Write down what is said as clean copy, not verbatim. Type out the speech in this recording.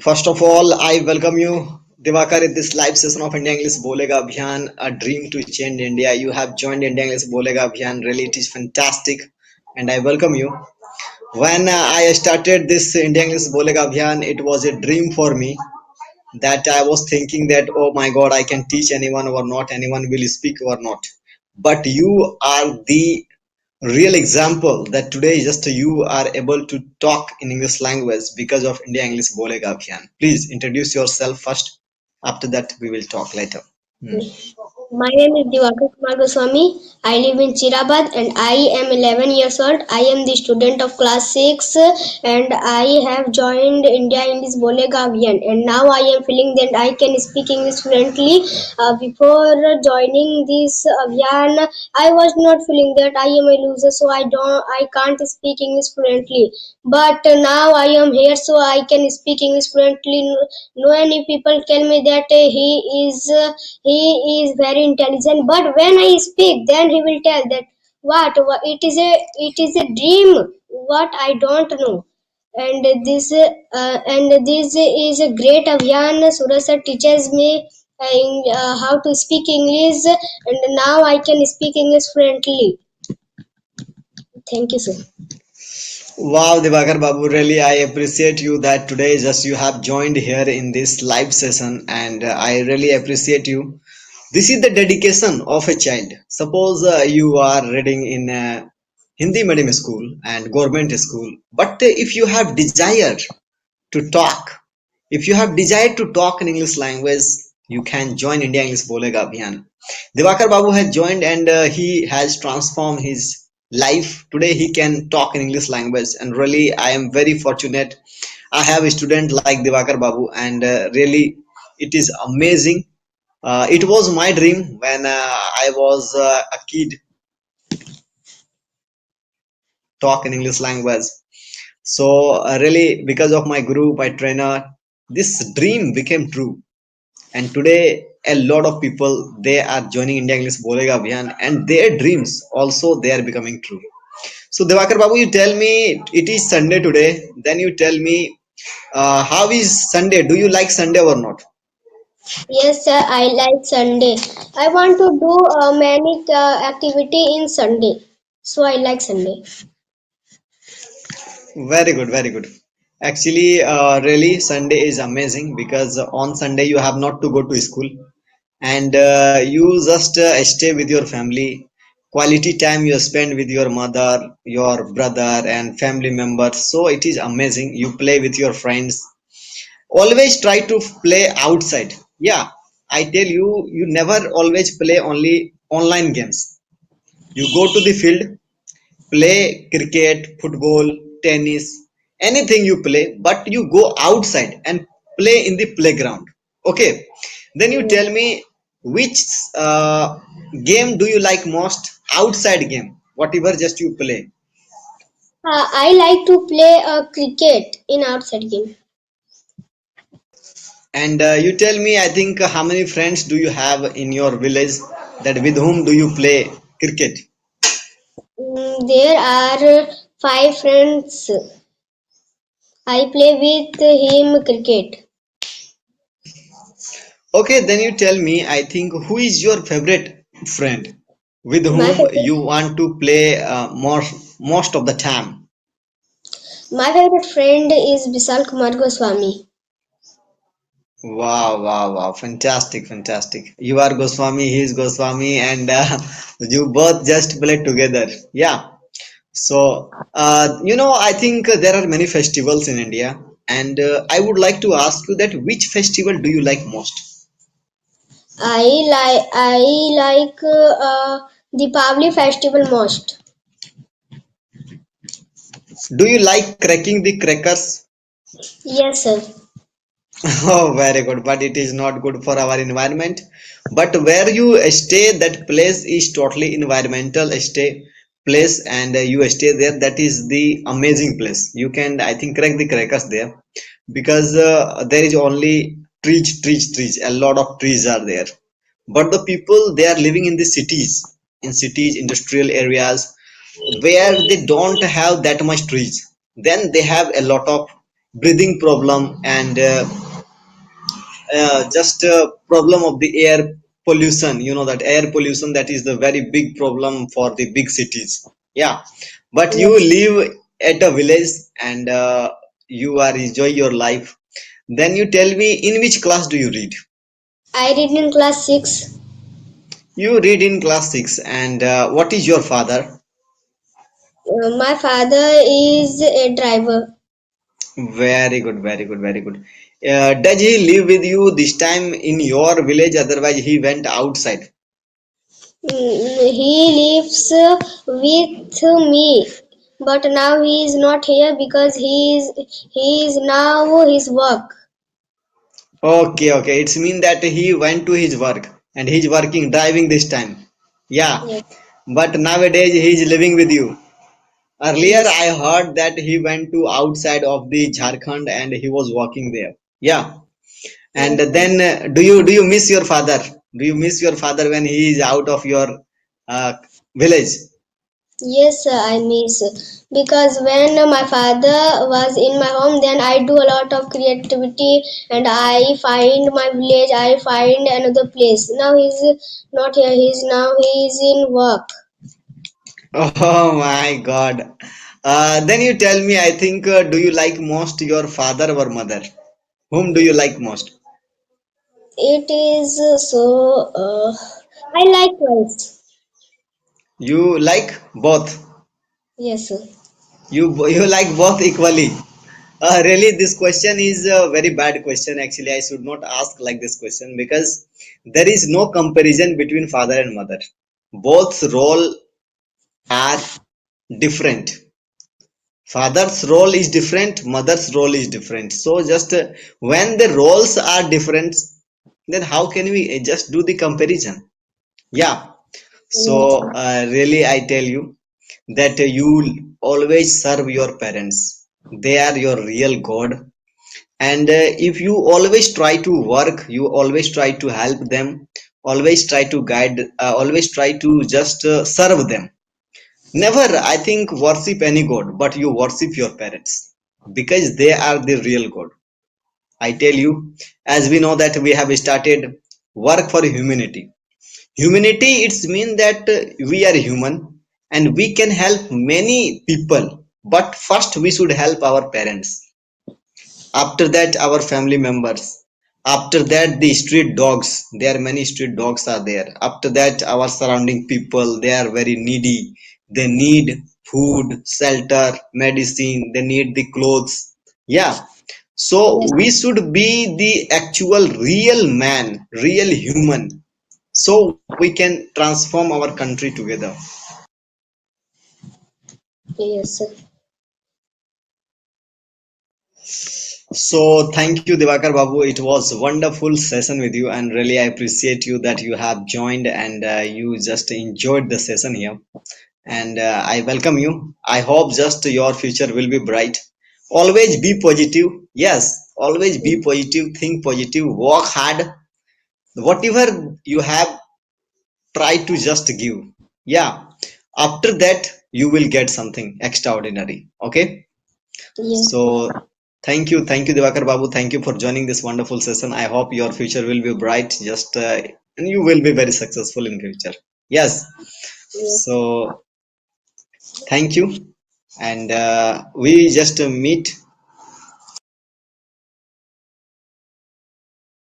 First of all, I welcome you, Divakar, in this live session of India English Bolega Abhiyan, a dream to change India. You have joined India English Bolega Abhiyan. Really, it is fantastic, and I welcome you. When I started this India English Bolega Abhiyan, it was a dream for me that I was thinking that, oh my God, I can teach anyone or not, anyone will speak or not. But you are the real example that today just you are able to talk in English language because of India English Bolega Abhiyan. Please introduce yourself first. After that, we will talk later. Hmm. My name is Divakar Kumar Goswami. I live in Chirabad and I am 11 years old. I am the student of class 6 and I have joined India in this bolega Abhiyan and now I am feeling that I can speak English fluently. Before joining this Abhiyan, I was not feeling that I am a loser so I can't speak English fluently. But now I am here so I can speak English fluently. No any people tell me that he is very intelligent, but when I speak then he will tell that what it is a dream what I don't know. And this is a great Abhiyan. Suraj sir teaches me how to speak English, and now I can speak English fluently. Thank you, sir. Wow, Divakar Babu, really I appreciate you that today just you have joined here in this live session, and I really appreciate you. This is the dedication of a child. Suppose you are reading in a Hindi medium school and government school, but if you have desire to talk, if you have desire to talk in English language, you can join India English Bolega Abhiyan. Divakar Babu has joined and he has transformed his life. Today he can talk in English language, and really I am very fortunate. I have a student like Divakar Babu, and really it is amazing. It was my dream when I was a kid talk in English language. So really, because of my group, my trainer, this dream became true. And today, a lot of people they are joining India English Bolega Abhiyan, and their dreams also they are becoming true. So Devakar Babu, you tell me it is Sunday today. Then you tell me how is Sunday? Do you like Sunday or not? Yes, sir, I like Sunday. I want to do many activity in Sunday. So I like Sunday. Very good, very good. Actually, really, Sunday is amazing because on Sunday you have not to go to school, and you just stay with your family. Quality time you spend with your mother, your brother, and family members. So it is amazing. You play with your friends. Always try to play outside. Yeah, I tell you, you never always play only online games. You go to the field, play cricket, football, tennis, anything you play, but you go outside and play in the playground. Okay, then you Yes. tell me which game do you like most? Outside game, whatever just you play. I like to play cricket in outside game. And you tell me, I think how many friends do you have in your village that with whom do you play cricket? There are five friends. I play with him cricket. Okay, then you tell me, I think who is your favorite friend with My whom favorite, you want to play most of the time? my favorite friend is Bisal Kumar Goswami. Wow, wow, wow. Fantastic, fantastic. You are Goswami, he is Goswami, and you both just play together. Yeah. So, I think there are many festivals in India, and I would like to ask you that which festival do you like most? I like Deepavali festival most. Do you like cracking the crackers? Yes, sir. Oh, very good. But it is not good for our environment. But where you stay, that place is totally environmental stay place, and you stay there. That is the amazing place. You can, I think, crack the crackers there because there is only trees, trees, trees. A lot of trees are there. But the people they are living in cities, industrial areas where they don't have that much trees. Then they have a lot of breathing problem, and just problem of the air pollution. You know that air pollution, that is the very big problem for the big cities. Yeah, but you Yes. live at a village, and you are enjoy your life. Then you tell me, in which class do you read? I read in class 6. You read in class 6, and what is your father? My father is a driver. Very good, very good, very good. Does he live with you this time in your village? Otherwise, he went outside. He lives with me, but now he is not here because he is now his work. Okay, okay. It's mean that he went to his work and he's working, driving this time. Yeah. Yes, But nowadays he's living with you. Earlier yes, I heard that he went to outside of the Jharkhand and he was working there. Yeah. And yes, then do you miss your father? Do you miss your father when he is out of your uh, village? yes. I miss because when my father was in my home, then I do a lot of creativity and I find my village. I find another place. Now he's not here. He's in work. Oh my God. Then you tell me, I think, do you like most your father or mother? Whom do you like most? It is I like rice. You like both. Yes, sir. You like both equally. Really, this question is a very bad question. Actually, I should not ask like this question because there is no comparison between father and mother. Both role are different. Father's role is different, mother's role is different. So just when the roles are different, then how can we just do the comparison? Yeah. Yes, So really, I tell you that you always serve your parents. They are your real God. And if you always try to work, you always try to help them, always try to guide, always try to just serve them. Never, I think, worship any God, but you worship your parents because they are the real God. I tell you, as we know that we have started work for humanity. Humanity, it's mean that we are human and we can help many people, but first we should help our parents. After that, our family members. After that, the street dogs. There are many street dogs are there. After that, our surrounding people, they are very needy. They need food, shelter, medicine. They need the clothes. Yeah. So yes, we should be the actual real man, real human, so we can transform our country together. yes, sir. So thank you, Divakar Babu. It was a wonderful session with you, and really I appreciate you that you have joined and you just enjoyed the session here. And I welcome you. I hope just your future will be bright. Always be positive. Yes, always be positive. Think positive. Work hard. Whatever you have, try to just give. Yeah. After that, you will get something extraordinary. Okay. Yes, So thank you, Divakar Babu. Thank you for joining this wonderful session. I hope your future will be bright. Just and you will be very successful in future. Yes. yes, So thank you, and we just meet